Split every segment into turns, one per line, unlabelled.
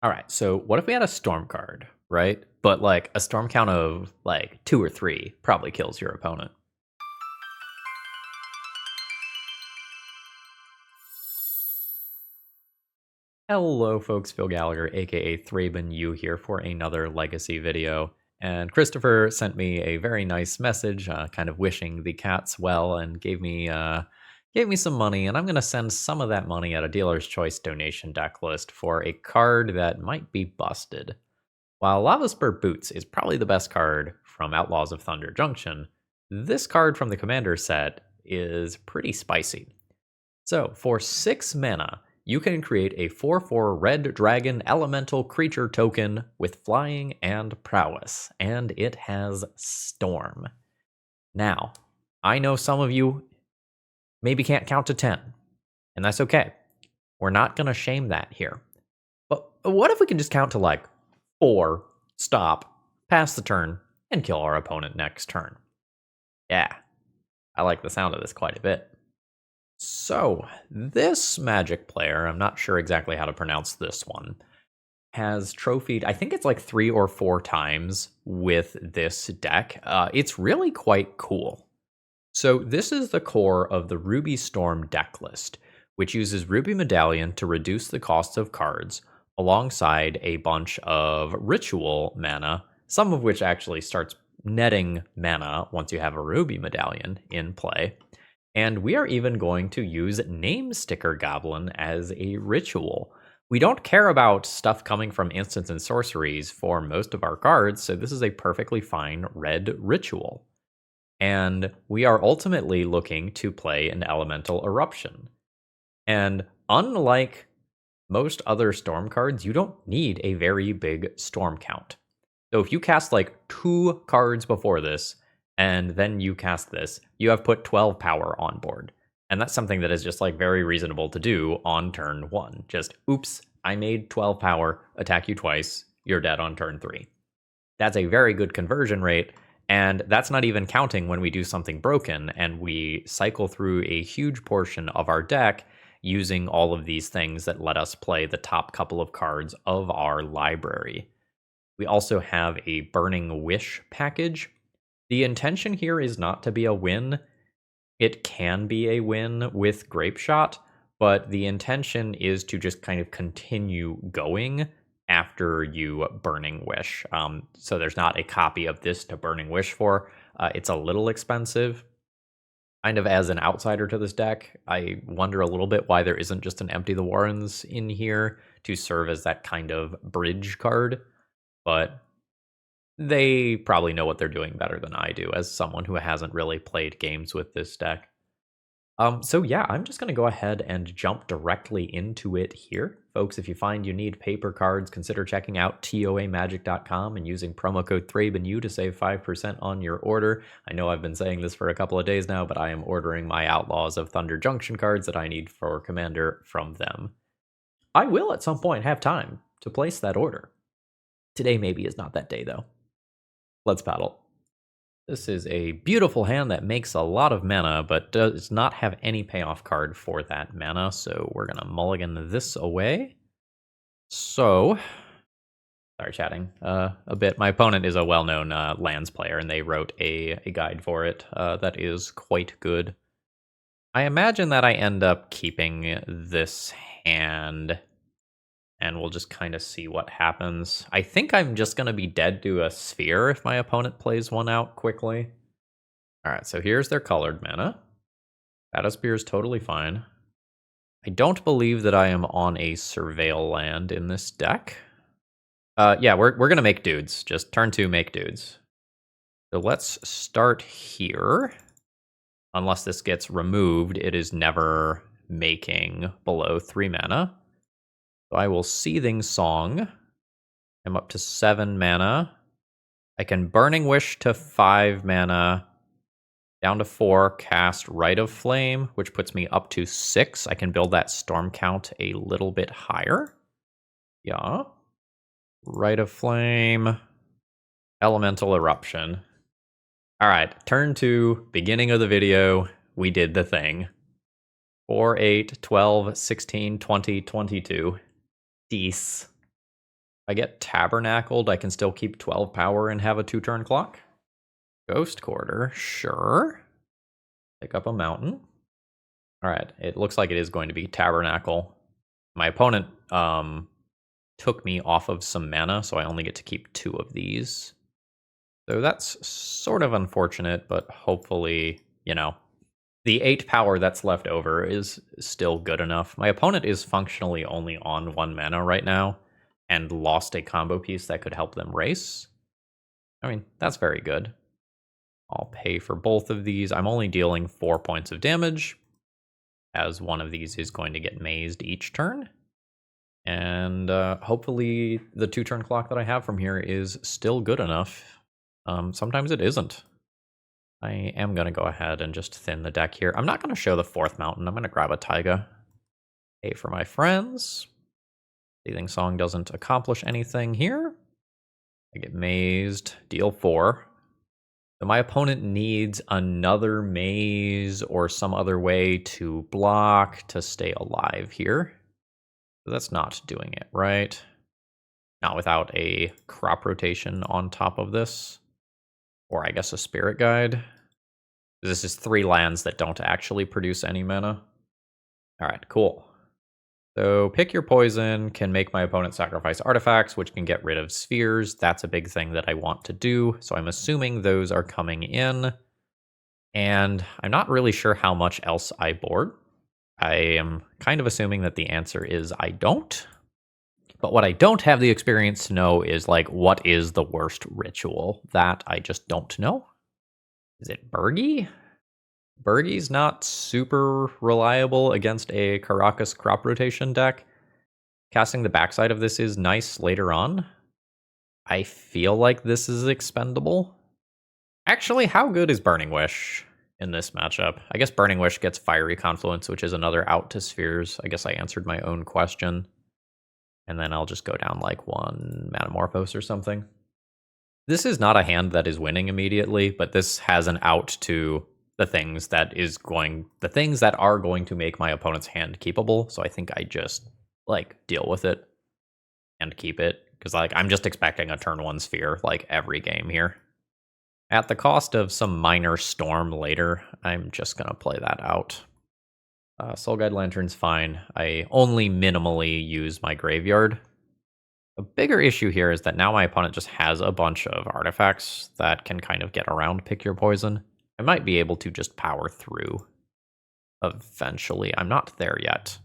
All right, so what if we had a storm card, right? But like a storm count of like 2 or 3 probably kills your opponent. Hello folks, Phil Gallagher, aka ThrabenU here for another Legacy video. And Christopher sent me a very nice message, kind of wishing the cats well, and gave me some money. And I'm going to send some of that money at a dealer's choice donation deck list for a card that might be busted. While Lava Spur Boots is probably the best card from Outlaws of Thunder Junction, this card from the Commander set is pretty spicy. So, for 6 mana, you can create a 4/4 red dragon elemental creature token with flying and prowess, and it has Storm. Now, I know some of you maybe can't count to 10, and that's okay. We're not going to shame that here. But what if we can just count to like 4, stop, pass the turn, and kill our opponent next turn? Yeah, I like the sound of this quite a bit. So, this Magic player, I'm not sure exactly how to pronounce this one, has trophied, I think it's like 3 or 4 times with this deck. It's really quite cool. So, this is the core of the Ruby Storm deck list, which uses Ruby Medallion to reduce the cost of cards, alongside a bunch of ritual mana, some of which actually starts netting mana once you have a Ruby Medallion in play. And we are even going to use Name Sticker Goblin as a ritual. We don't care about stuff coming from instants and sorceries for most of our cards, so this is a perfectly fine red ritual. And we are ultimately looking to play an Elemental Eruption. And unlike most other storm cards, you don't need a very big storm count. So if you cast like 2 cards before this, and then you cast this, you have put 12 power on board. And that's something that is just like very reasonable to do on turn 1. Just, oops, I made 12 power, attack you twice, you're dead on turn 3. That's a very good conversion rate, and that's not even counting when we do something broken and we cycle through a huge portion of our deck using all of these things that let us play the top couple of cards of our library. We also have a Burning Wish package. The intention here is not to be a win. It can be a win with Grape Shot, but the intention is to just kind of continue going after you Burning Wish. So there's not a copy of this to Burning Wish for. It's a little expensive. Kind of as an outsider to this deck, I wonder a little bit why there isn't just an Empty the Warrens in here to serve as that kind of bridge card. But they probably know what they're doing better than I do as someone who hasn't really played games with this deck. So yeah, I'm just going to go ahead and jump directly into it here. Folks, if you find you need paper cards, consider checking out toamagic.com and using promo code ThrabenU to save 5% on your order. I know I've been saying this for a couple of days now, but I am ordering my Outlaws of Thunder Junction cards that I need for Commander from them. I will at some point have time to place that order. Today maybe is not that day though. Let's paddle. This is a beautiful hand that makes a lot of mana, but does not have any payoff card for that mana, so we're going to mulligan this away. So, sorry chatting a bit. My opponent is a well-known lands player, and they wrote a guide for it that is quite good. I imagine that I end up keeping this hand, and we'll just kind of see what happens. I think I'm just going to be dead to a sphere if my opponent plays one out quickly. All right, so here's their colored mana. Battlespear is totally fine. I don't believe that I am on a Surveil land in this deck. Yeah, we're going to make dudes. Just turn 2, make dudes. So let's start here. Unless this gets removed, it is never making below 3 mana. So I will Seething Song. I'm up to 7 mana. I can Burning Wish to 5 mana. Down to 4, cast Rite of Flame, which puts me up to 6. I can build that storm count a little bit higher. Yeah. Rite of Flame. Elemental Eruption. All right, turn 2, beginning of the video. We did the thing. 4, 8, 12, 16, 20, 22. Deece. I get Tabernacled, I can still keep 12 power and have a 2-turn clock. Ghost Quarter, sure. Pick up a mountain. All right, it looks like it is going to be Tabernacle. My opponent took me off of some mana, so I only get to keep 2 of these. So that's sort of unfortunate, but hopefully, you know, the 8 power that's left over is still good enough. My opponent is functionally only on 1 mana right now and lost a combo piece that could help them race. I mean, that's very good. I'll pay for both of these. I'm only dealing 4 points of damage, as one of these is going to get mazed each turn. And hopefully the 2-turn clock that I have from here is still good enough. Sometimes it isn't. I am going to go ahead and just thin the deck here. I'm not going to show the 4th mountain. I'm going to grab a Taiga. Pay for my friends. Seething Song doesn't accomplish anything here. I get mazed. Deal 4. So my opponent needs another maze or some other way to block to stay alive here. So that's not doing it, right? Not without a crop rotation on top of this. Or I guess a spirit guide. This is 3 lands that don't actually produce any mana. Alright, cool. So pick your poison, can make my opponent sacrifice artifacts, which can get rid of spheres. That's a big thing that I want to do. So I'm assuming those are coming in. And I'm not really sure how much else I board. I am kind of assuming that the answer is I don't. But what I don't have the experience to know is, like, what is the worst ritual? That I just don't know. Is it Birgi? Birgi's not super reliable against a Karakas crop rotation deck. Casting the backside of this is nice later on. I feel like this is expendable. Actually, how good is Burning Wish in this matchup? I guess Burning Wish gets Fiery Confluence, which is another out to spheres. I guess I answered my own question. And then I'll just go down like 1 Metamorphose or something. This is not a hand that is winning immediately, but this has an out to the things that are going to make my opponent's hand keepable. So I think I just like deal with it and keep it, because like I'm just expecting a turn 1 sphere like every game here. At the cost of some minor storm later, I'm just gonna play that out. Soul Guide Lantern's fine. I only minimally use my graveyard. A bigger issue here is that now my opponent just has a bunch of artifacts that can kind of get around Pick Your Poison. I might be able to just power through eventually. I'm not there yet.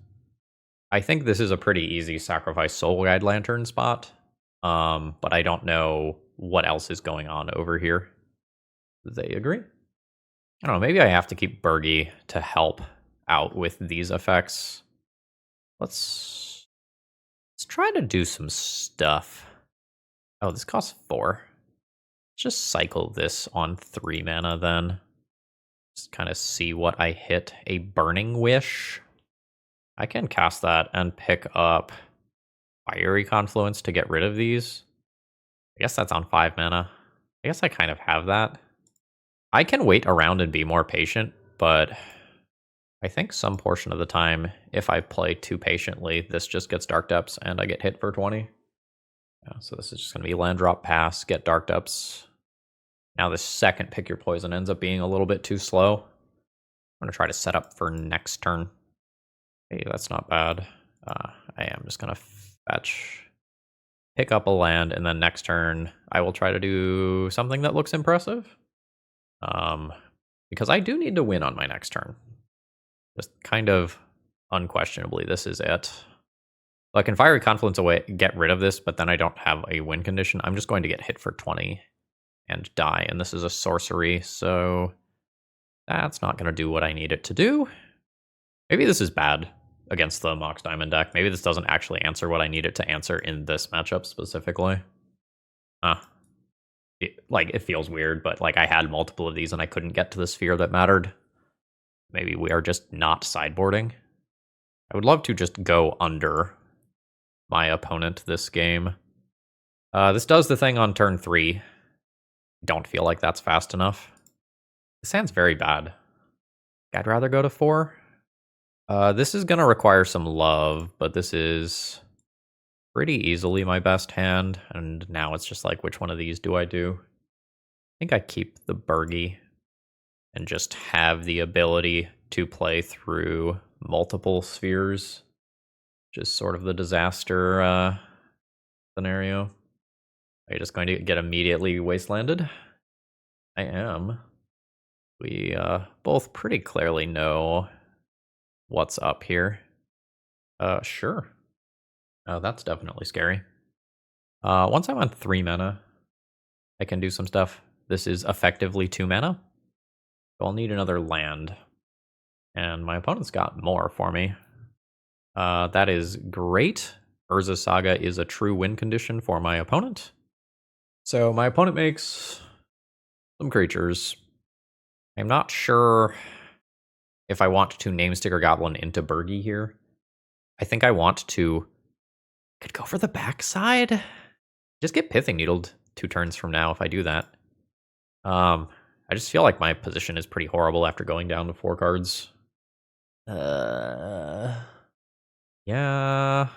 I think this is a pretty easy sacrifice Soul Guide Lantern spot, but I don't know what else is going on over here. They agree? I don't know, maybe I have to keep Birgi to help out with these effects. Let's try to do some stuff. Oh, this costs 4. Just cycle this on 3 mana then. Just kind of see what I hit. A Burning Wish. I can cast that and pick up Fiery Confluence to get rid of these. I guess that's on 5 mana. I guess I kind of have that. I can wait around and be more patient, but I think some portion of the time, if I play too patiently, this just gets Dark Depths and I get hit for 20. Yeah, so this is just going to be land drop pass, get Dark Depths. Now this second Pick Your Poison ends up being a little bit too slow. I'm going to try to set up for next turn. Hey, that's not bad. I am just going to fetch, pick up a land, and then next turn I will try to do something that looks impressive. Because I do need to win on my next turn. Just kind of unquestionably, this is it. I can Fiery Confluence away, get rid of this, but then I don't have a win condition. I'm just going to get hit for 20 and die, and this is a sorcery, so that's not going to do what I need it to do. Maybe this is bad against the Mox Diamond deck. Maybe this doesn't actually answer what I need it to answer in this matchup specifically. It feels weird, but like I had multiple of these and I couldn't get to the sphere that mattered. Maybe we are just not sideboarding. I would love to just go under my opponent this game. This does the thing on turn 3. Don't feel like that's fast enough. This hand's very bad. I'd rather go to 4. This is going to require some love, but this is pretty easily my best hand, and now it's just like, which one of these do I do? I think I keep the Birgi and just have the ability to play through multiple spheres, which is sort of the disaster scenario. Are you just going to get immediately wastelanded? I am. We both pretty clearly know what's up here. Sure. Oh, that's definitely scary. Once I'm on 3 mana, I can do some stuff. This is effectively 2 mana. So I'll need another land. And my opponent's got more for me. That is great. Urza Saga is a true win condition for my opponent. So my opponent makes some creatures. I'm not sure if I want to Name Sticker Goblin into Birgi here. I think I want to... Could go for the backside? Just get Pithing Needled 2 turns from now if I do that. I just feel like my position is pretty horrible after going down to 4 cards. Yeah.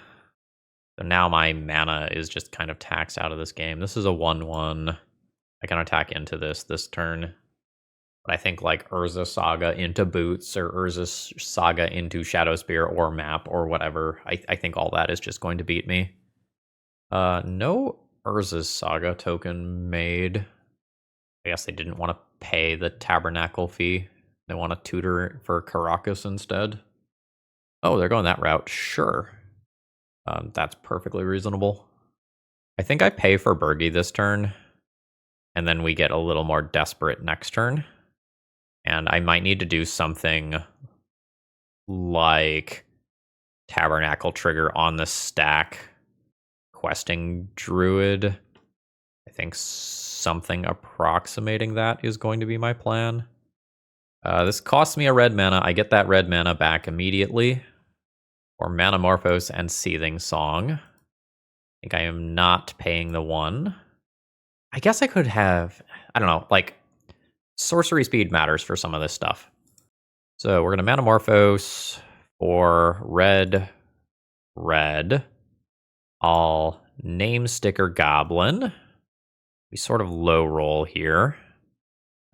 So now my mana is just kind of taxed out of this game. This is a 1/1. I can attack into this turn. But I think like Urza Saga into Boots or Urza Saga into Shadow Spear or Map or whatever. I think all that is just going to beat me. No Urza Saga token made. I guess they didn't want to pay the Tabernacle fee. They want to tutor for Caracas instead. Oh, they're going that route. Sure. That's perfectly reasonable. I think I pay for Birgi this turn, and then we get a little more desperate next turn. And I might need to do something like Tabernacle trigger on the stack, questing Druid. I think something approximating that is going to be my plan. This costs me a red mana. I get that red mana back immediately. Or Manamorphose and Seething Song. I think I am not paying the 1. I guess I could have, I don't know, like, sorcery speed matters for some of this stuff. So we're going to Manamorphose for red. I'll Name Sticker Goblin. We sort of low roll here.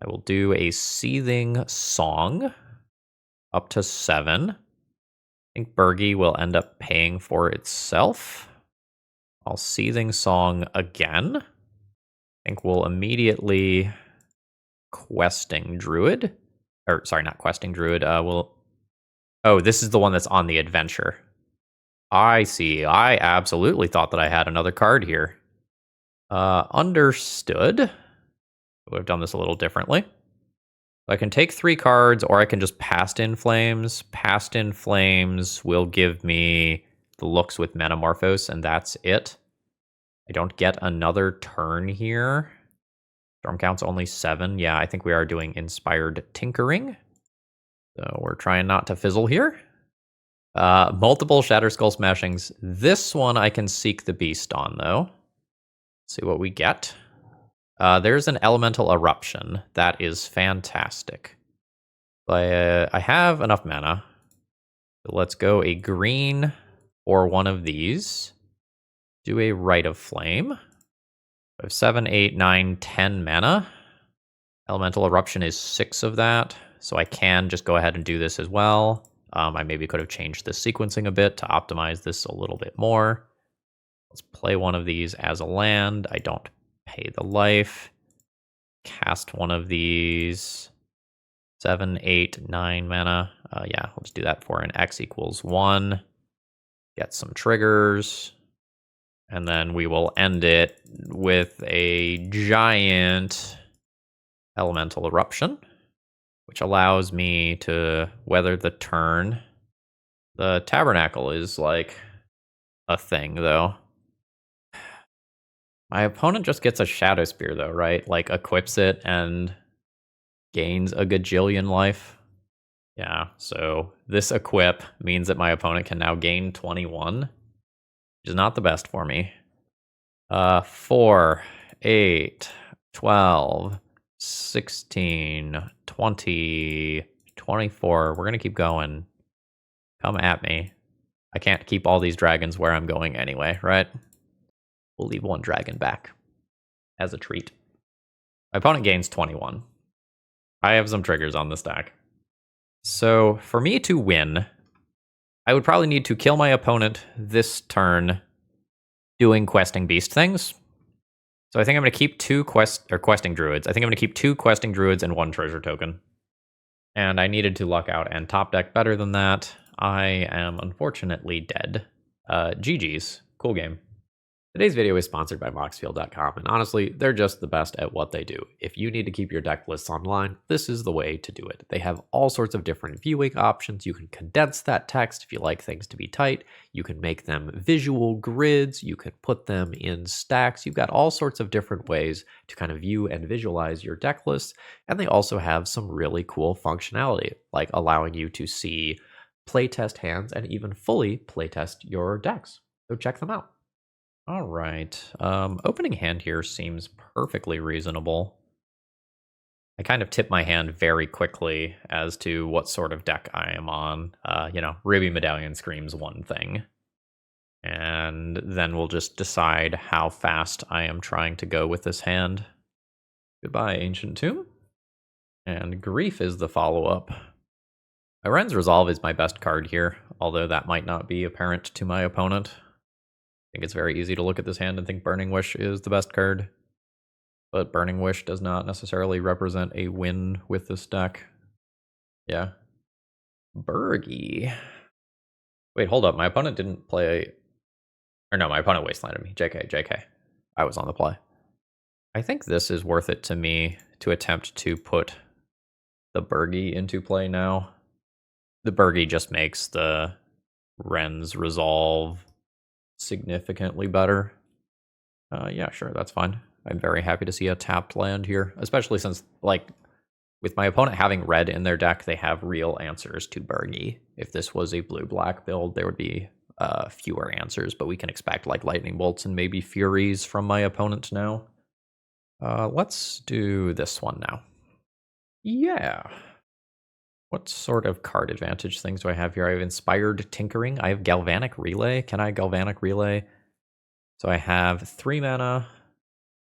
I will do a Seething Song up to 7. I think Birgi will end up paying for itself. I'll Seething Song again. I think we'll immediately questing Druid. Or, sorry, not questing Druid. Oh, this is the one that's on the adventure. I see. I absolutely thought that I had another card here. Understood. I would have done this a little differently. I can take 3 cards, or I can just Past in Flames. Past in Flames will give me the looks with Manamorphose, and that's it. I don't get another turn here. Storm count's only 7. Yeah, I think we are doing Inspired Tinkering. So we're trying not to fizzle here. Multiple Shatter Skull Smashings. This one I can Seek the Beast on, though. See what we get. There's an Elemental Eruption. That is fantastic. I have enough mana. So let's go a green or one of these. Do a Rite of Flame. I have 7, 8, 9, 10 mana. Elemental Eruption is 6 of that. So I can just go ahead and do this as well. I maybe could have changed the sequencing a bit to optimize this a little bit more. Let's play one of these as a land. I don't pay the life. Cast one of these. 7, 8, 9 mana. Yeah, let's do that for an X equals 1. Get some triggers. And then we will end it with a giant Elemental Eruption, which allows me to weather the turn. The Tabernacle is like a thing, though. My opponent just gets a Shadow Spear, though, right? Like, equips it and gains a gajillion life. Yeah, so this equip means that my opponent can now gain 21, which is not the best for me. 4, 8, 12, 16, 20, 24. We're going to keep going. Come at me. I can't keep all these dragons where I'm going anyway, right? We'll leave one dragon back as a treat. My opponent gains 21. I have some triggers on this deck. So for me to win, I would probably need to kill my opponent this turn doing questing beast things. So I think I'm going to keep questing druids. I think I'm going to keep 2 questing druids and 1 treasure token. And I needed to luck out and top deck better than that. I am unfortunately dead. GG's. Cool game. Today's video is sponsored by Moxfield.com, and honestly, they're just the best at what they do. If you need to keep your deck lists online, this is the way to do it. They have all sorts of different viewing options. You can condense that text if you like things to be tight. You can make them visual grids. You can put them in stacks. You've got all sorts of different ways to kind of view and visualize your deck lists, and they also have some really cool functionality, like allowing you to see playtest hands and even fully playtest your decks. So check them out. All right. Opening hand here seems perfectly reasonable. I kind of tip my hand very quickly as to what sort of deck I am on. Ruby Medallion screams one thing. And then we'll just decide how fast I am trying to go with this hand. Goodbye, Ancient Tomb. And Grief is the follow-up. My Wren's Resolve is my best card here, although that might not be apparent to my opponent. I think it's very easy to look at this hand and think Burning Wish is the best card. But Burning Wish does not necessarily represent a win with this deck. Yeah. Birgi. Wait, hold up. My opponent didn't play... Or no, my opponent wastelanded me. JK. I was on the play. I think this is worth it to me to attempt to put the Birgi into play now. The Birgi just makes the Wren's Resolve significantly better. Yeah, sure, that's fine. I'm very happy to see a tapped land here, especially since, like, with my opponent having red in their deck, they have real answers to Birgi. If this was a blue-black build, there would be fewer answers, but we can expect, like, Lightning Bolts and maybe Furies from my opponent now. Let's do this one now. Yeah. What sort of card advantage things do I have here? I have Inspired Tinkering. I have Galvanic Relay. Can I Galvanic Relay? So I have 3 mana,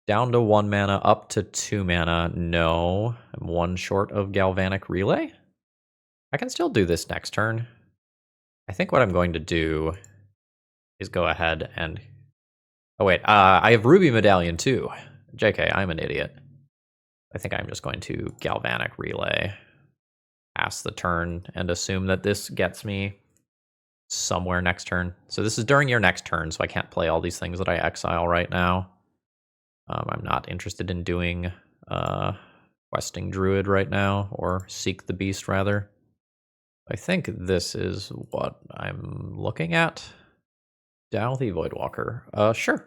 down to 1 mana, up to 2 mana. No, I'm 1 short of Galvanic Relay. I can still do this next turn. I think what I'm going to do is go ahead and... Oh wait, I have Ruby Medallion too. JK, I'm an idiot. I think I'm just going to Galvanic Relay. Pass the turn and assume that this gets me somewhere next turn. So this is during your next turn, so I can't play all these things that I exile right now. I'm not interested in doing Questing Druid right now, or Seek the Beast rather. I think this is what I'm looking at. Douthie Voidwalker. Sure.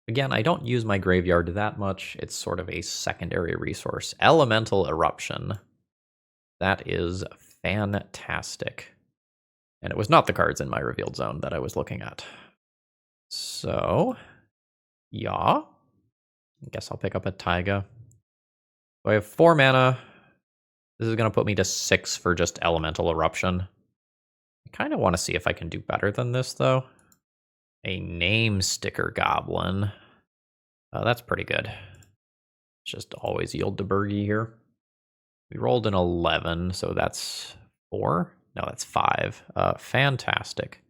Again, I don't use my graveyard that much. It's sort of a secondary resource. Elemental Eruption. That is fantastic. And it was not the cards in my revealed zone that I was looking at. So, yeah. I guess I'll pick up a Taiga. So I have 4 mana. This is going to put me to 6 for just Elemental Eruption. I kind of want to see if I can do better than this, though. A Name Sticker Goblin. That's pretty good. Just always yield to Birgi here. We rolled an 11, so that's 4? No, that's 5. Fantastic.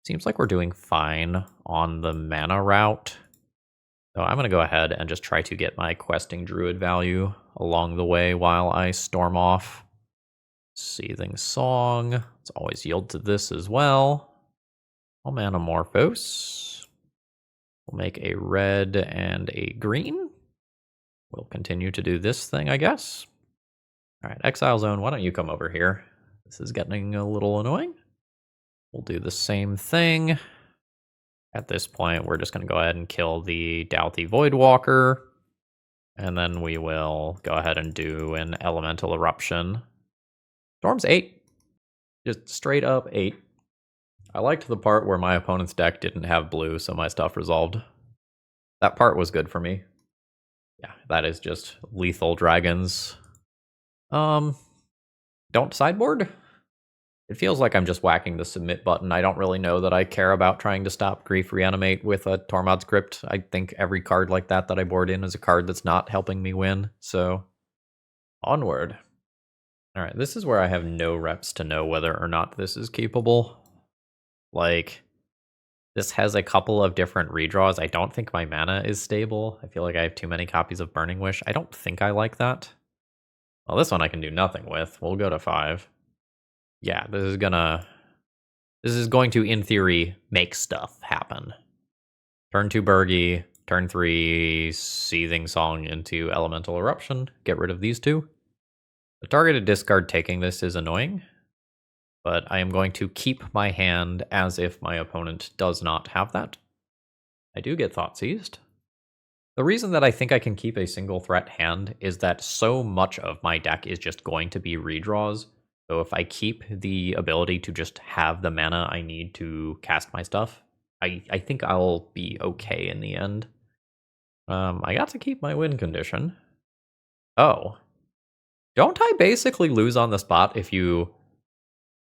Seems like we're doing fine on the mana route. So I'm going to go ahead and just try to get my Questing Druid value along the way while I storm off. Seething Song. Let's always yield to this as well. Manamorphose. We'll make a red and a green. We'll continue to do this thing, I guess. All right, Exile Zone, why don't you come over here? This is getting a little annoying. We'll do the same thing. At this point, we're just going to go ahead and kill the Douthie Voidwalker. And then we will go ahead and do an Elemental Eruption. Storm's 8. Just straight up 8. I liked the part where my opponent's deck didn't have blue, so my stuff resolved. That part was good for me. Yeah, that is just lethal dragons. Don't sideboard? It feels like I'm just whacking the submit button. I don't really know that I care about trying to stop Grief Reanimate with a Tormod's Crypt. I think every card like that I board in is a card that's not helping me win, so onward. Alright, this is where I have no reps to know whether or not this is capable. Like, this has a couple of different redraws. I don't think my mana is stable. I feel like I have too many copies of Burning Wish. I don't think I like that. Well, this one I can do nothing with. We'll go to 5. Yeah, this is going to, in theory, make stuff happen. Turn 2 Birgi, turn 3 Seething Song into Elemental Eruption. Get rid of these two. The targeted discard taking this is annoying, but I am going to keep my hand as if my opponent does not have that. I do get Thought Seized. The reason that I think I can keep a single threat hand is that so much of my deck is just going to be redraws. So if I keep the ability to just have the mana I need to cast my stuff, I think I'll be okay in the end. I got to keep my win condition. Oh. Don't I basically lose on the spot if you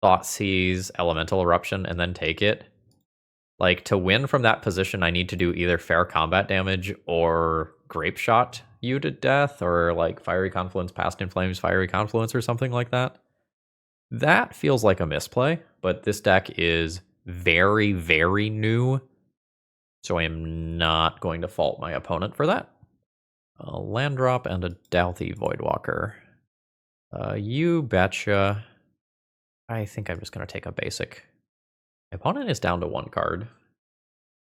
Thought Seize Elemental Eruption and then take it? Like, to win from that position, I need to do either fair combat damage or Grape Shot you to death, or like Fiery Confluence, Past in Flames, Fiery Confluence, or something like that. That feels like a misplay, but this deck is very, very new, so I am not going to fault my opponent for that. A land drop and a Douthie Voidwalker. You betcha. I think I'm just going to take a basic. My opponent is down to 1 card.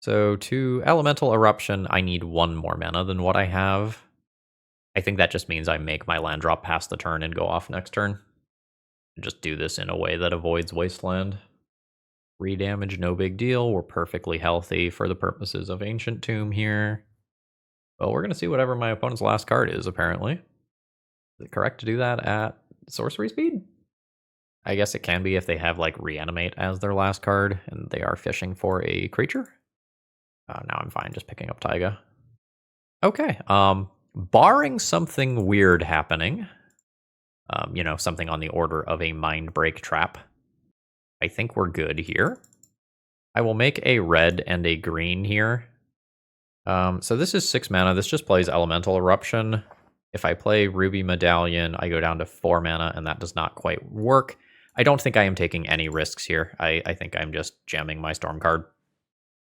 So to Elemental Eruption, I need 1 more mana than what I have. I think that just means I make my land drop past the turn and go off next turn. Just do this in a way that avoids Wasteland. 3 damage, no big deal. We're perfectly healthy for the purposes of Ancient Tomb here. Well, we're going to see whatever my opponent's last card is, apparently. Is it correct to do that at sorcery speed? I guess it can be if they have, like, Reanimate as their last card, and they are fishing for a creature. Now I'm fine just picking up Taiga. Okay, barring something weird happening, you know, something on the order of a Mind Break Trap, I think we're good here. I will make a red and a green here. So this is 6 mana. This just plays Elemental Eruption. If I play Ruby Medallion, I go down to 4 mana, and that does not quite work. I don't think I am taking any risks here. I think I'm just jamming my Storm card.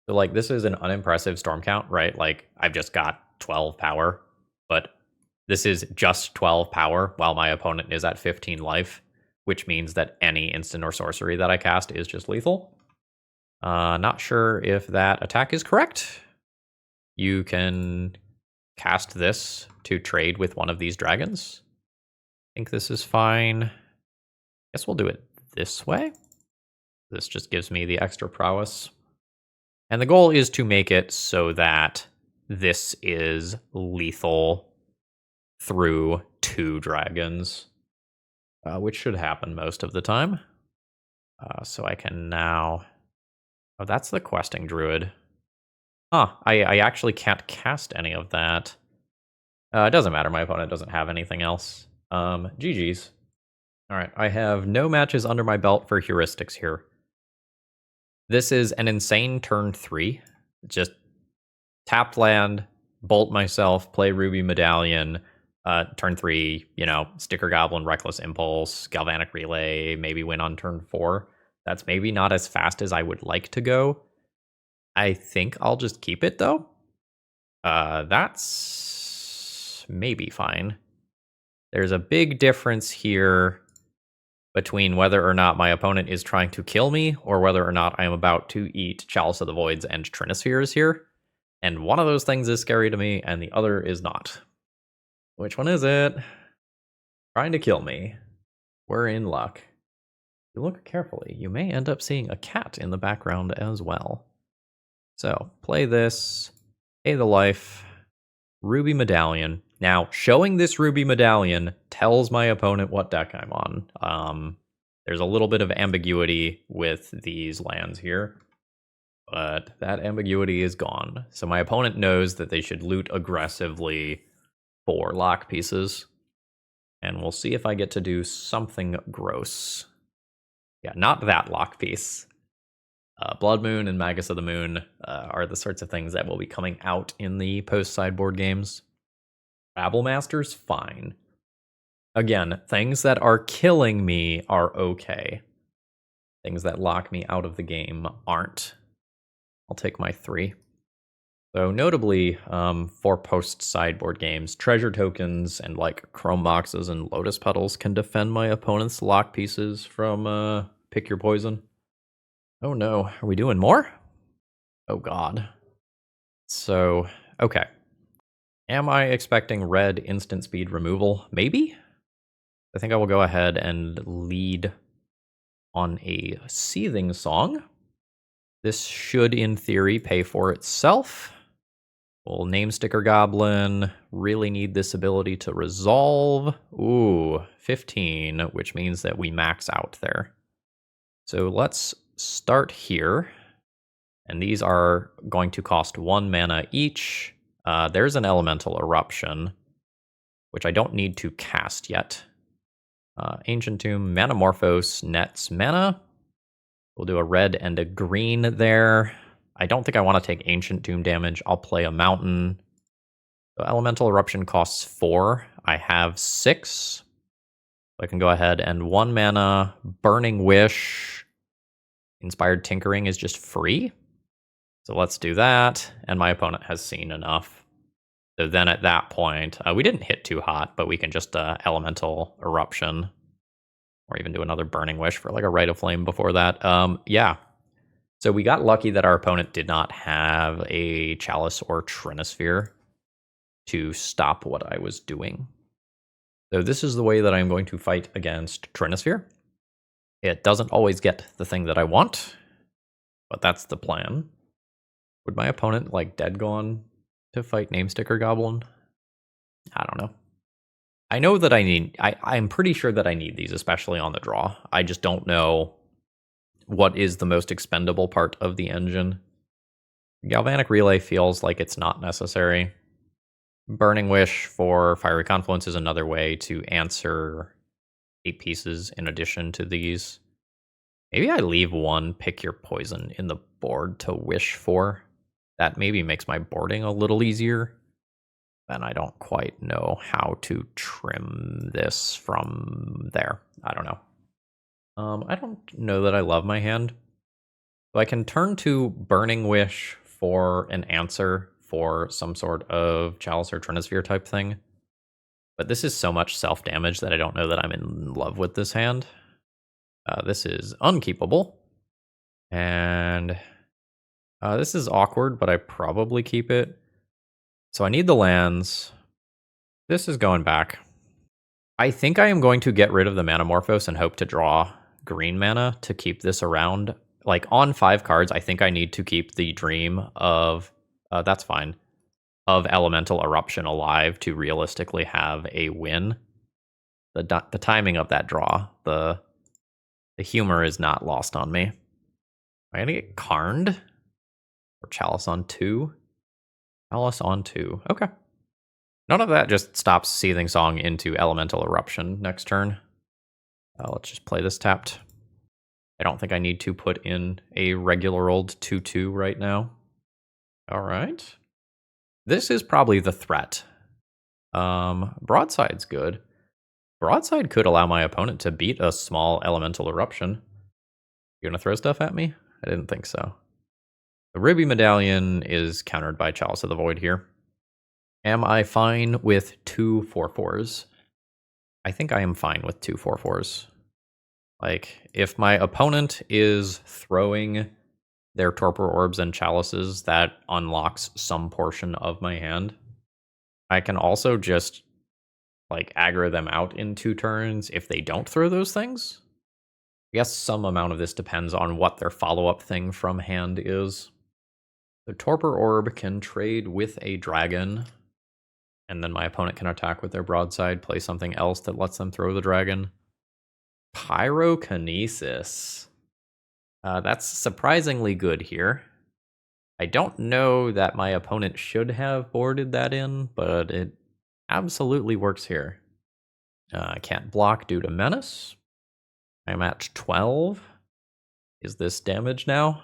So, like, this is an unimpressive Storm count, right? Like, I've just got 12 power, but this is just 12 power while my opponent is at 15 life, which means that any instant or sorcery that I cast is just lethal. Not sure if that attack is correct. You can cast this to trade with one of these dragons. I think this is fine. Guess we'll do it this way. This just gives me the extra prowess. And the goal is to make it so that this is lethal through 2 dragons, which should happen most of the time. So I can now... Oh, that's the questing druid. Huh, I actually can't cast any of that. It doesn't matter, my opponent doesn't have anything else. GG's. Alright, I have no matches under my belt for heuristics here. This is an insane turn 3. Just tap land, bolt myself, play Ruby Medallion, turn 3, you know, Sticker Goblin, Reckless Impulse, Galvanic Relay, maybe win on turn 4. That's maybe not as fast as I would like to go. I think I'll just keep it, though. That's maybe fine. There's a big difference here between whether or not my opponent is trying to kill me or whether or not I am about to eat Chalice of the Voids and Trinispheres here. And one of those things is scary to me, and the other is not. Which one is it? Trying to kill me. We're in luck. If you look carefully, you may end up seeing a cat in the background as well. So, play this, pay the life, Ruby Medallion. Now, showing this Ruby Medallion tells my opponent what deck I'm on. There's a little bit of ambiguity with these lands here, but that ambiguity is gone. So my opponent knows that they should loot aggressively for lock pieces, and we'll see if I get to do something gross. Yeah, not that lock piece. Blood Moon and Magus of the Moon are the sorts of things that will be coming out in the post-sideboard games. Rabble Master's fine. Again, things that are killing me are okay. Things that lock me out of the game aren't. I'll take my 3. So notably, for post-sideboard games, treasure tokens and like chrome boxes and lotus petals can defend my opponent's lock pieces from pick your poison. Oh no, are we doing more? Oh god. So, okay. Am I expecting red instant speed removal? Maybe? I think I will go ahead and lead on a Seething Song. This should, in theory, pay for itself. We'll Name Sticker Goblin. Really need this ability to resolve. Ooh, 15, which means that we max out there. So let's start here. And these are going to cost 1 mana each. There's an Elemental Eruption, which I don't need to cast yet. Ancient Tomb, Manamorphose, nets mana. We'll do a red and a green there. I don't think I want to take Ancient Tomb damage. I'll play a Mountain. So Elemental Eruption costs 4. I have 6. I can go ahead and 1 mana, Burning Wish. Inspired Tinkering is just free. So let's do that. And my opponent has seen enough. So then at that point, we didn't hit too hot, but we can just Elemental Eruption. Or even do another Burning Wish for like a Rite of Flame before that. Yeah. So we got lucky that our opponent did not have a Chalice or Trinisphere to stop what I was doing. So this is the way that I'm going to fight against Trinisphere. It doesn't always get the thing that I want, but that's the plan. Would my opponent like Dead Gone to fight Name Sticker Goblin? I don't know. I know that I'm pretty sure that I need these, especially on the draw. I just don't know what is the most expendable part of the engine. Galvanic Relay feels like it's not necessary. Burning Wish for Fiery Confluence is another way to answer 8 pieces in addition to these. Maybe I leave 1 Pick Your Poison in the board to wish for. That maybe makes my boarding a little easier. And I don't quite know how to trim this from there. I don't know. I don't know that I love my hand. So I can turn to Burning Wish for an answer for some sort of Chalice or Trinisphere type thing. But this is so much self-damage that I don't know that I'm in love with this hand. This is unkeepable. And this is awkward, but I probably keep it. So I need the lands. This is going back. I think I am going to get rid of the Manamorphose and hope to draw green mana to keep this around. Like on 5 cards, I think I need to keep the Dream of, that's fine, of Elemental Eruption alive to realistically have a win. The timing of that draw, the humor is not lost on me. Am I going to get Karned? Or Chalice on 2? Chalice on 2. Okay. None of that just stops Seething Song into Elemental Eruption next turn. Let's just play this tapped. I don't think I need to put in a regular old 2/2 right now. All right. This is probably the threat. Broadside's good. Broadside could allow my opponent to beat a small Elemental Eruption. You gonna throw stuff at me? I didn't think so. The Ruby Medallion is countered by Chalice of the Void here. Am I fine with 2 4/4s? I think I am fine with 2 4/4s. Like, if my opponent is throwing their Torpor Orbs and Chalices, that unlocks some portion of my hand. I can also just, like, aggro them out in 2 turns if they don't throw those things. I guess some amount of this depends on what their follow-up thing from hand is. The Torpor Orb can trade with a dragon, and then my opponent can attack with their broadside, play something else that lets them throw the dragon. Pyrokinesis. That's surprisingly good here. I don't know that my opponent should have boarded that in, but it absolutely works here. I can't block due to Menace. I'm at 12. Is this damage now?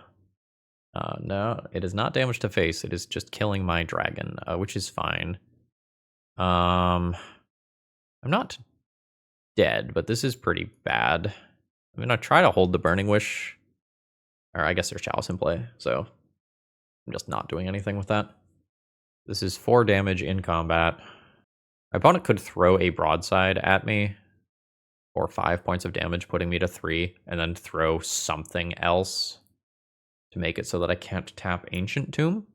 No, it is not damage to face. It is just killing my dragon, which is fine. I'm not dead, but this is pretty bad. I'm gonna try to hold the Burning Wish. Or I guess there's Chalice in play, so I'm just not doing anything with that. This is 4 damage in combat. My opponent could throw a broadside at me for 5 points of damage, putting me to 3, and then throw something else to make it so that I can't tap Ancient Tomb.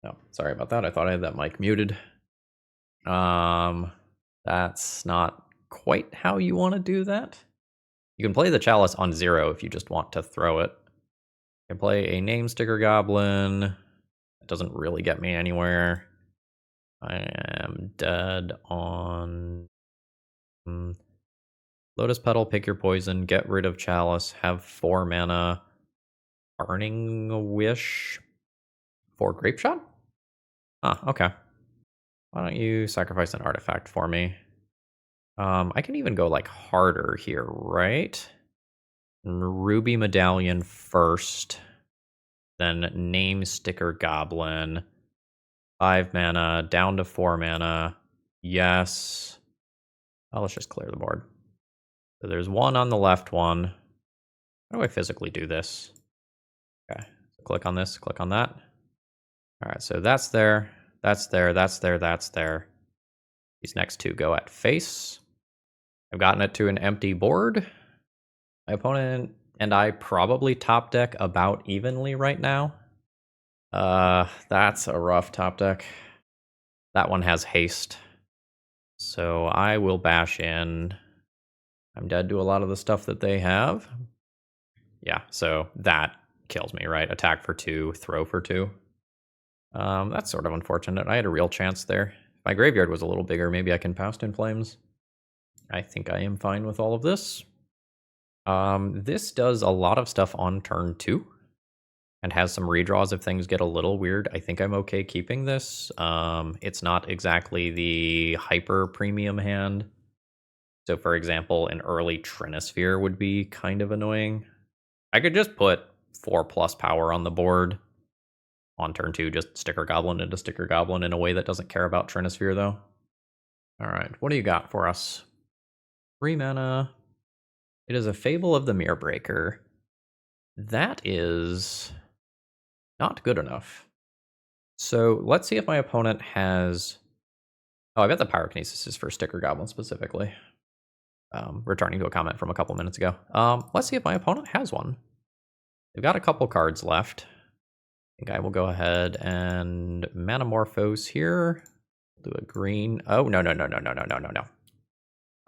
Oh, sorry about that. I thought I had that mic muted. That's not quite how you want to do that. You can play the Chalice on 0 if you just want to throw it. You can play a Name Sticker Goblin. It doesn't really get me anywhere. I am dead on Lotus Petal, pick your poison, get rid of Chalice, have 4 mana, Burning Wish for Grape Shot? Ah, okay. Why don't you sacrifice an artifact for me? I can even go like harder here, right? Ruby Medallion first, then Name Sticker Goblin, 5 mana, down to 4 mana. Yes. Oh, let's just clear the board. So there's 1 on the left one. How do I physically do this? Okay, click on this, click on that. All right, so that's there, that's there, that's there, that's there. These next 2 go at face. I've gotten it to an empty board. My opponent and I probably top deck about evenly right now. That's a rough top deck. That one has haste. So I will bash in. I'm dead to a lot of the stuff that they have. Yeah, so that kills me, right? Attack for 2, throw for 2. That's sort of unfortunate. I had a real chance there. If my graveyard was a little bigger, maybe I can Past in Flames. I think I am fine with all of this. This does a lot of stuff on turn 2 and has some redraws if things get a little weird. I think I'm okay keeping this. It's not exactly the hyper premium hand. So for example, an early Trinisphere would be kind of annoying. I could just put 4+ power on the board on turn 2, just Sticker Goblin into Sticker Goblin in a way that doesn't care about Trinisphere though. All right, what do you got for us? 3 mana. It is a Fable of the Mirror Breaker. That is not good enough. So let's see if my opponent has... Oh, I bet the Pyrokinesis is for Sticker Goblin specifically. Returning to a comment from a couple minutes ago. Let's see if my opponent has one. They've got a couple cards left. I think I will go ahead and Manamorphose here. Do a green. Oh, no.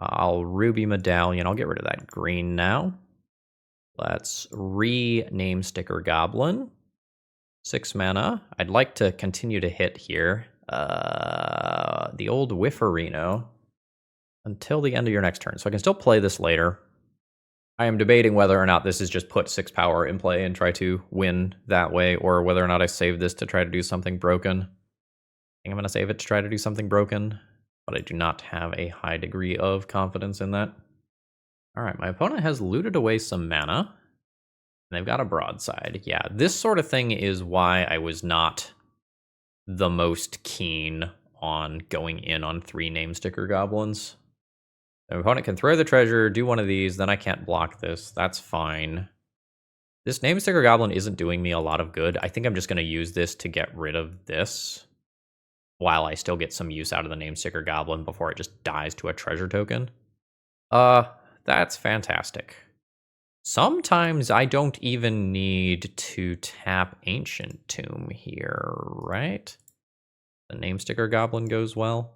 I'll Ruby Medallion. I'll get rid of that green now. Let's rename Sticker Goblin. 6 mana. I'd like to continue to hit here. The old Whifferino until the end of your next turn. So I can still play this later. I am debating whether or not this is just put 6 power in play and try to win that way, or whether or not I save this to try to do something broken. I think I'm going to save it to try to do something broken, but I do not have a high degree of confidence in that. All right, my opponent has looted away some mana, and they've got a broadside. Yeah, this sort of thing is why I was not the most keen on going in on 3 Name Sticker Goblins. My opponent can throw the treasure, do one of these, then I can't block this. That's fine. This Name Sticker Goblin isn't doing me a lot of good. I think I'm just going to use this to get rid of this, while I still get some use out of the Name Sticker Goblin before it just dies to a treasure token. That's fantastic. Sometimes I don't even need to tap Ancient Tomb here, right? The Name Sticker Goblin goes well.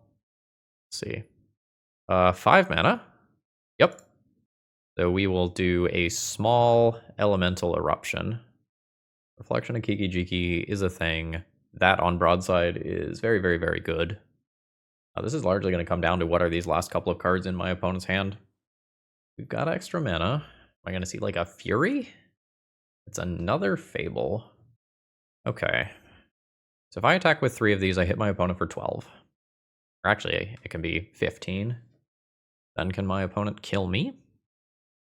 Let's see. 5 mana. Yep. So we will do a small Elemental Eruption. Reflection of Kiki Jiki is a thing. That on broadside is very, very, very good. This is largely going to come down to what are these last couple of cards in my opponent's hand. We've got extra mana. Am I going to see like a Fury? It's another Fable. Okay. So if I attack with 3 of these, I hit my opponent for 12. Or actually, it can be 15. Then can my opponent kill me?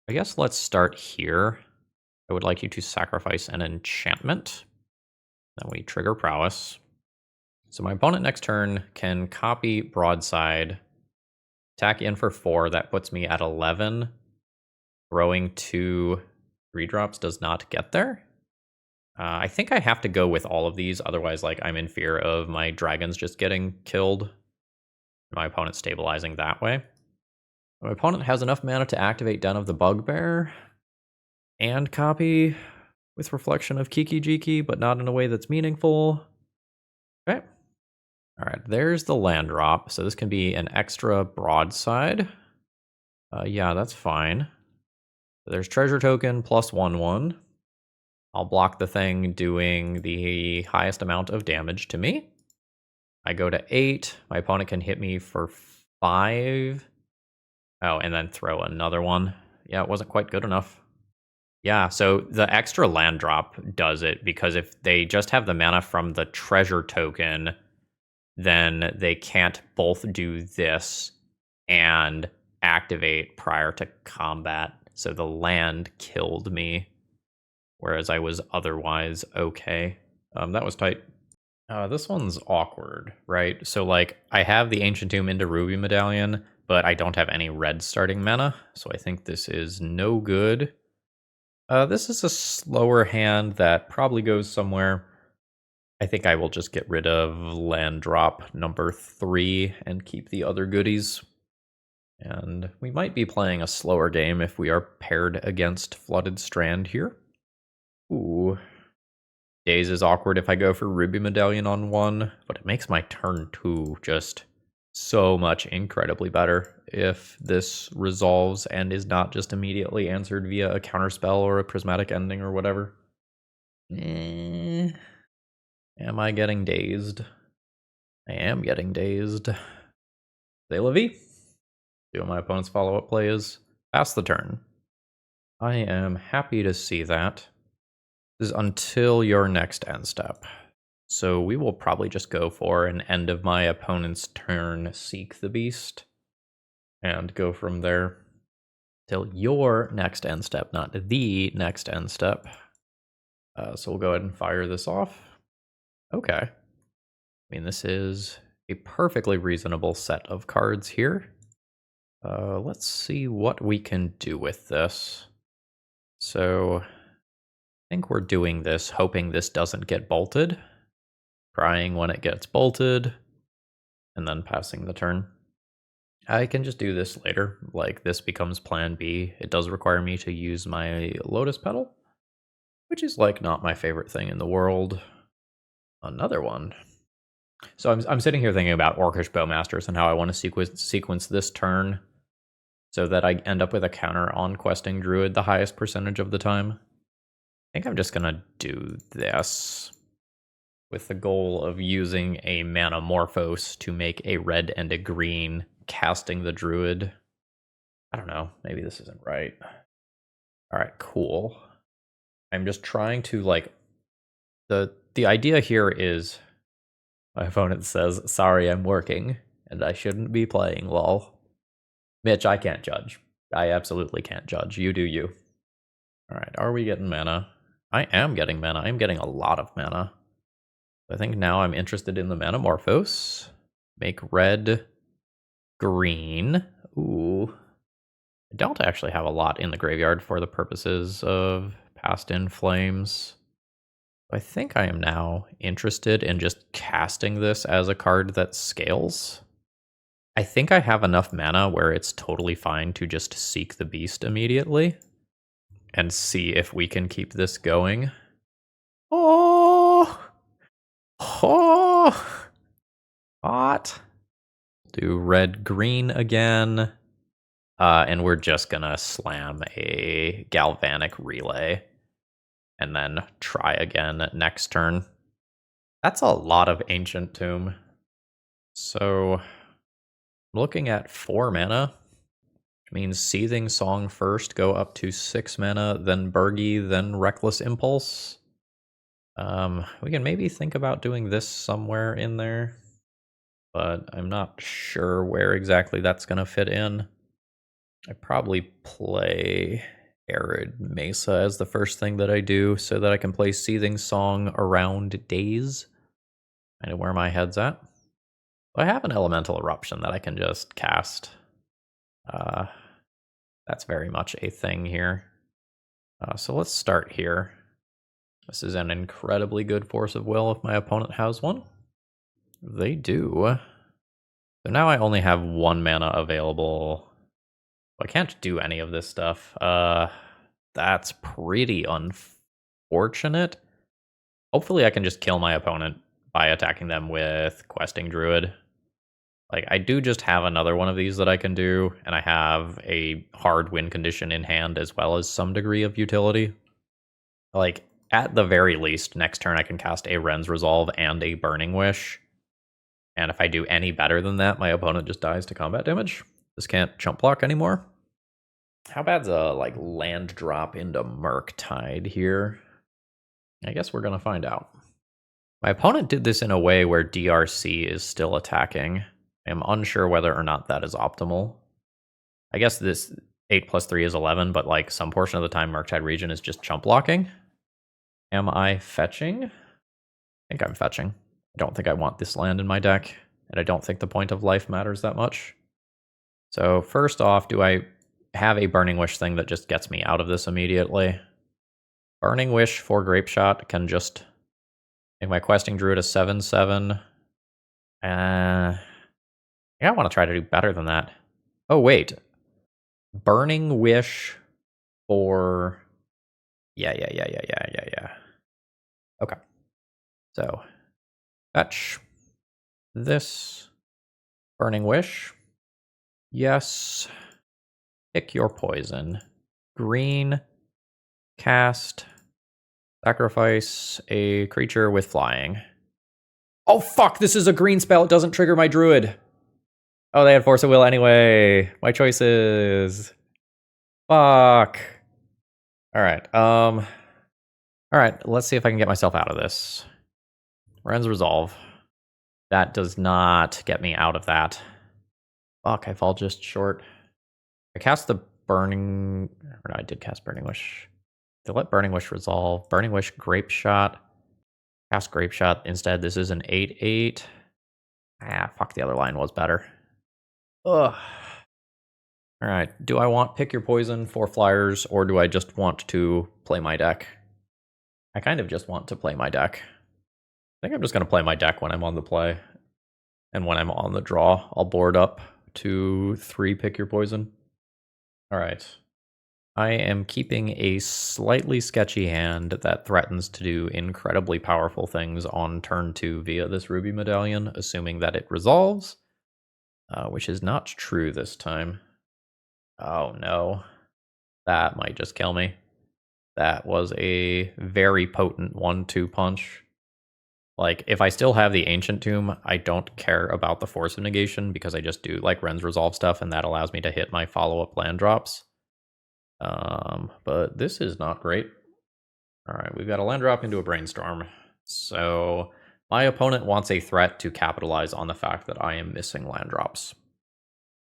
I guess let's start here. I would like you to sacrifice an enchantment. Then we trigger prowess. So my opponent next turn can copy broadside, attack in for 4. That puts me at 11. Throwing 2 3-drops does not get there. I think I have to go with all of these, otherwise, like, I'm in fear of my dragons just getting killed. My opponent stabilizing that way. My opponent has enough mana to activate Den of the Bugbear and copy with Reflection of Kiki Jiki, but not in a way that's meaningful. Okay. Alright, there's the land drop. So this can be an extra broadside. Yeah, that's fine. There's treasure token plus 1/1. I'll block the thing doing the highest amount of damage to me. I go to 8. My opponent can hit me for 5. Oh, and then throw another one. Yeah, it wasn't quite good enough. Yeah, so the extra land drop does it, because if they just have the mana from the treasure token, then they can't both do this and activate prior to combat. So the land killed me, whereas I was otherwise okay. That was tight. This one's awkward, right? So, like, I have the Ancient Tomb into Ruby Medallion, but I don't have any red starting mana, so I think this is no good. This is a slower hand that probably goes somewhere. I think I will just get rid of land drop number 3 and keep the other goodies. And we might be playing a slower game if we are paired against Flooded Strand here. Ooh. Daze is awkward if I go for Ruby Medallion on 1, but it makes my turn 2 just so much incredibly better if this resolves and is not just immediately answered via a counterspell or a prismatic ending or whatever. Am I getting dazed? I am getting dazed. C'est la vie. See what my opponent's follow-up play is. Pass the turn. I am happy to see that. This is until your next end step. So we will probably just go for an end of my opponent's turn, Seek the Beast, and go from there till your next end step, not the next end step. So we'll go ahead and fire this off. Okay. I mean, this is a perfectly reasonable set of cards here. Let's see what we can do with this. So I think we're doing this hoping this doesn't get bolted. Crying when it gets bolted, and then passing the turn. I can just do this later, like this becomes plan B. It does require me to use my Lotus Petal, which is like not my favorite thing in the world. Another one. So I'm sitting here thinking about Orcish Bowmasters and how I want to sequence this turn so that I end up with a counter on questing Druid the highest percentage of the time. I think I'm just gonna do this, with the goal of using a Manamorphose to make a red and a green, casting the Druid. I don't know, maybe this isn't right. Alright, cool. I'm just trying to, like, the idea here is, my opponent says, sorry, I'm working, and I shouldn't be playing, lol. Mitch, I can't judge. I absolutely can't judge. You do you. Alright, are we getting mana? I am getting mana. I'm getting a lot of mana. I think now I'm interested in the Manamorphose. Make red, green. Ooh. I don't actually have a lot in the graveyard for the purposes of Past in Flames. I think I am now interested in just casting this as a card that scales. I think I have enough mana where it's totally fine to just Seek the Beast immediately and see if we can keep this going. Oh! Oh! Hot. Do red green again. And we're just gonna slam a Galvanic Relay and then try again next turn. That's a lot of Ancient Tomb. So I'm looking at 4 mana, which means Seething Song first, go up to 6 mana, then Birgi, then Reckless Impulse. We can maybe think about doing this somewhere in there, but I'm not sure where exactly that's going to fit in. I probably play Arid Mesa as the first thing that I do so that I can play Seething Song around days. I know where my head's at. I have an Elemental Eruption that I can just cast. That's very much a thing here. So let's start here. This is an incredibly good Force of Will if my opponent has one. They do. So now I only have 1 mana available. I can't do any of this stuff. That's pretty unfortunate. Hopefully I can just kill my opponent by attacking them with Questing Druid. Like, I do just have another one of these that I can do, and I have a hard win condition in hand as well as some degree of utility. Like, at the very least, next turn I can cast a Ren's Resolve and a Burning Wish. And if I do any better than that, my opponent just dies to combat damage. This can't chump block anymore. How bad's a, like, land drop into Murktide here? I guess we're going to find out. My opponent did this in a way where DRC is still attacking. I am unsure whether or not that is optimal. I guess this 8 plus 3 is 11, but like some portion of the time Murktide Region is just chump blocking. Am I fetching? I think I'm fetching. I don't think I want this land in my deck, and I don't think the point of life matters that much. So first off, do I have a Burning Wish thing that just gets me out of this immediately? Burning Wish for Grape Shot can just make my Questing Druid a 7/7. I want to try to do better than that. Oh, wait. Burning Wish for... Yeah. Okay. So, fetch this. Burning Wish. Yes. Pick your poison. Green. Cast. Sacrifice a creature with flying. Oh, fuck! This is a green spell. It doesn't trigger my Druid. Oh, they had Force of Will anyway. My choices. Fuck. Alright, alright, let's see if I can get myself out of this. Ren's Resolve. That does not get me out of that. Fuck, I fall just short. I cast the Burning... Or no, I did cast Burning Wish. To let Burning Wish resolve. Burning Wish, Grape Shot. Cast Grape Shot instead. This is an 8/8. Ah, fuck, the other line was better. Ugh. Alright, do I want Pick Your Poison for flyers, or do I just want to play my deck? I kind of just want to play my deck. I think I'm just going to play my deck when I'm on the play. And when I'm on the draw, I'll board up to 3 Pick Your Poison. Alright. I am keeping a slightly sketchy hand that threatens to do incredibly powerful things on turn 2 via this Ruby Medallion, assuming that it resolves. Which is not true this time. Oh no. That might just kill me. That was a very potent 1-2 punch. Like, if I still have the Ancient Tomb, I don't care about the Force of Negation because I just do like Ren's Resolve stuff, and that allows me to hit my follow-up land drops. But this is not great. Alright, we've got a land drop into a Brainstorm. So my opponent wants a threat to capitalize on the fact that I am missing land drops.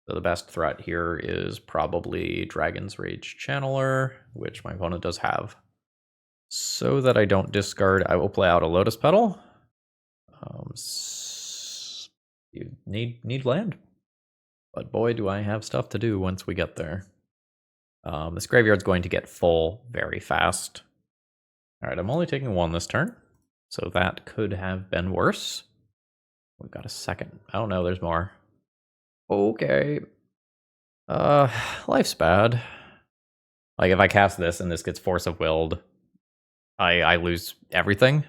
So the best threat here is probably Dragon's Rage Channeler, which my opponent does have. So that I don't discard, I will play out a Lotus Petal. You need land. But boy, do I have stuff to do once we get there. This graveyard's going to get full very fast. Alright, I'm only taking 1 this turn. So that could have been worse. We've got a second. Oh no, there's more. Okay. Life's bad. Like, if I cast this and this gets Force of Willed, I lose everything.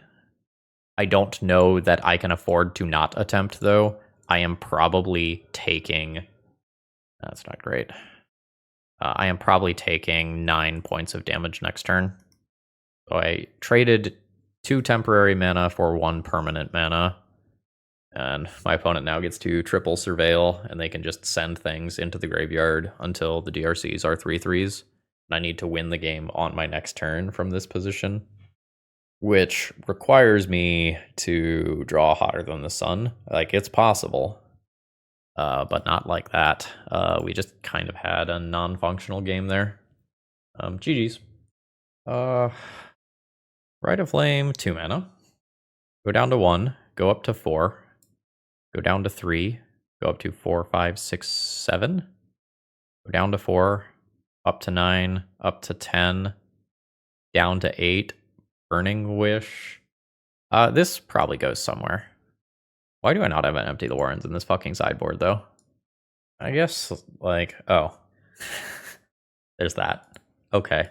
I don't know that I can afford to not attempt, though. I am probably taking... That's not great. I am probably taking 9 points of damage next turn. So I traded 2 temporary mana for 1 permanent mana. And my opponent now gets to triple surveil, and they can just send things into the graveyard until the DRCs are 3/3s. And I need to win the game on my next turn from this position, which requires me to draw Hotter Than the Sun. Like, it's possible. but not like that. We just kind of had a non-functional game there. GG's. Rite of Flame, 2 mana. Go down to 1, go up to 4, go down to 3, go up to 4, 5, 6, 7, go down to 4, up to 9, up to 10, down to 8, Burning Wish. This probably goes somewhere. Why do I not have an Empty the Warrens in this fucking sideboard, though? I guess, like, oh. There's that. Okay.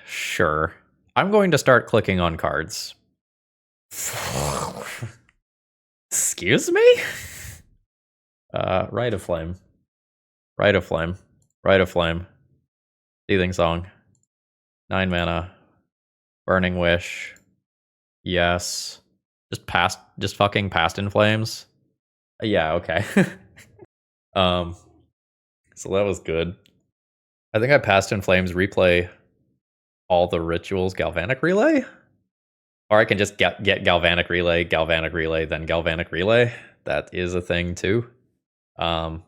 Sure. I'm going to start clicking on cards. Excuse me? Rite of Flame. Rite of Flame. Rite of Flame. Seething Song. 9 mana. Burning Wish. Yes. Just fucking Past in Flames. Yeah, okay. So that was good. I think I Past in Flames replay all the rituals Galvanic Relay? Or I can just get Galvanic Relay, then Galvanic Relay. That is a thing too. Yeah,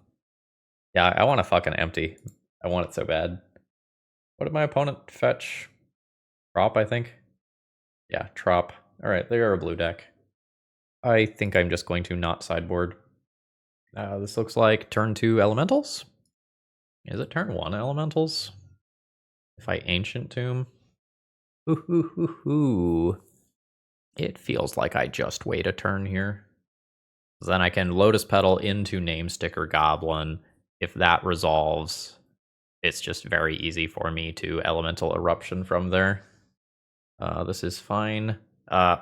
I want to fucking empty. I want it so bad. What did my opponent fetch? Trop, I think? Yeah, Trop. Alright, they are a blue deck. I think I'm just going to not sideboard. This looks like turn 2 Elementals? Is it turn 1 Elementals? If I Ancient Tomb? Ooh. It feels like I just wait a turn here. Then I can Lotus Petal into Name Sticker Goblin. If that resolves, it's just very easy for me to Elemental Eruption from there. This is fine.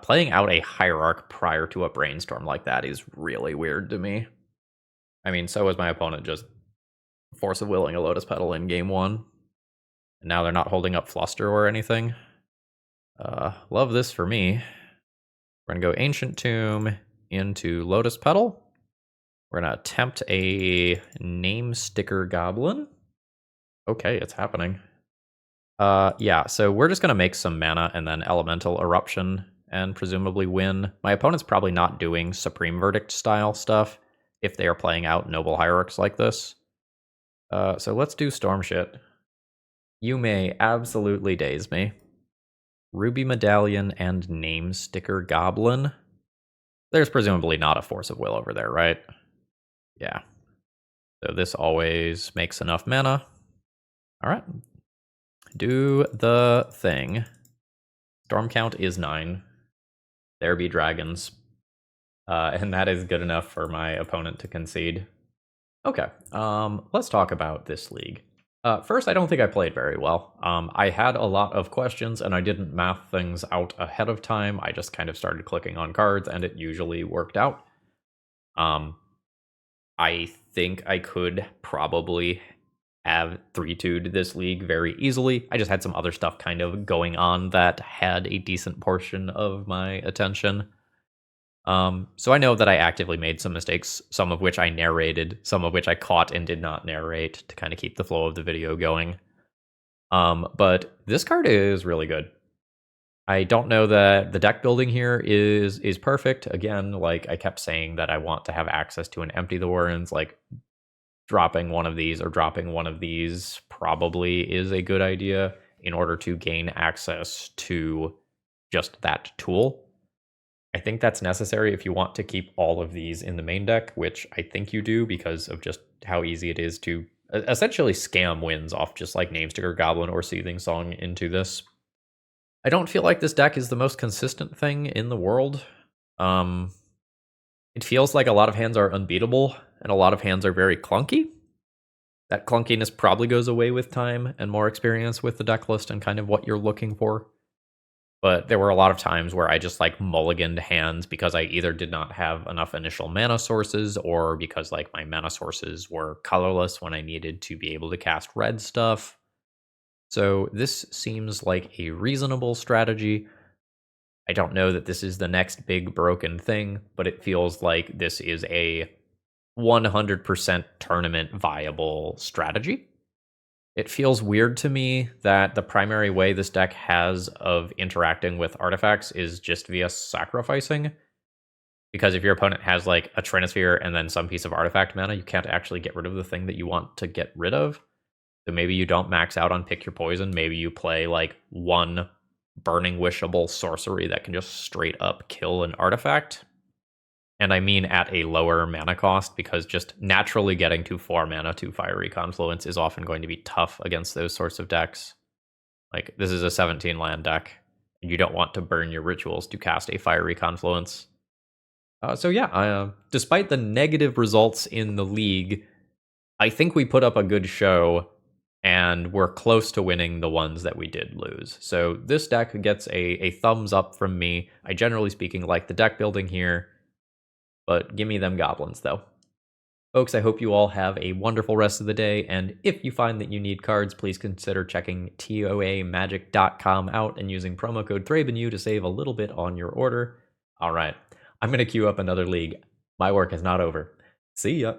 Playing out a Hierarch prior to a Brainstorm like that is really weird to me. I mean, so was my opponent just Force of Willing a Lotus Petal in game 1. And now they're not holding up Fluster or anything. Love this for me. We're going to go Ancient Tomb into Lotus Petal. We're going to attempt a Name Sticker Goblin. Okay, it's happening. Yeah, so we're just going to make some mana and then Elemental Eruption and presumably win. My opponent's probably not doing Supreme Verdict style stuff if they are playing out Noble Hierarchs like this. So let's do Storm shit. You may absolutely daze me. Ruby Medallion and Name Sticker Goblin. There's presumably not a Force of Will over there, right? Yeah. So this always makes enough mana. All right. Do the thing. Storm count is 9. There be dragons. And that is good enough for my opponent to concede. Okay. Let's talk about this league. First, I don't think I played very well. I had a lot of questions and I didn't math things out ahead of time. I just kind of started clicking on cards and it usually worked out. I think I could probably have 3-2'd this league very easily. I just had some other stuff kind of going on that had a decent portion of my attention. So I know that I actively made some mistakes, some of which I narrated, some of which I caught and did not narrate to kind of keep the flow of the video going. But this card is really good. I don't know that the deck building here is perfect. Again, like I kept saying that I want to have access to an Empty the Warrens, like dropping one of these or dropping one of these probably is a good idea in order to gain access to just that tool. I think that's necessary if you want to keep all of these in the main deck, which I think you do because of just how easy it is to essentially scam wins off just like Name Sticker Goblin or Seething Song into this. I don't feel like this deck is the most consistent thing in the world. It feels like a lot of hands are unbeatable and a lot of hands are very clunky. That clunkiness probably goes away with time and more experience with the deck list and kind of what you're looking for. But there were a lot of times where I just like mulliganed hands because I either did not have enough initial mana sources or because like my mana sources were colorless when I needed to be able to cast red stuff. So this seems like a reasonable strategy. I don't know that this is the next big broken thing, but it feels like this is a 100% tournament viable strategy. It feels weird to me that the primary way this deck has of interacting with artifacts is just via sacrificing. Because if your opponent has like a Trinisphere and then some piece of artifact mana, you can't actually get rid of the thing that you want to get rid of. So maybe you don't max out on Pick Your Poison. Maybe you play like one Burning Wishable sorcery that can just straight up kill an artifact. And I mean at a lower mana cost, because just naturally getting to 4 mana to Fiery Confluence is often going to be tough against those sorts of decks. Like, this is a 17 land deck, and you don't want to burn your rituals to cast a Fiery Confluence. So yeah, despite the negative results in the league, I think we put up a good show, and we're close to winning the ones that we did lose. So this deck gets a thumbs up from me. I generally speaking like the deck building here, but give me them goblins though. Folks, I hope you all have a wonderful rest of the day, and if you find that you need cards, please consider checking toamagic.com out and using promo code ThrabenU to save a little bit on your order. All right, I'm going to queue up another league. My work is not over. See ya.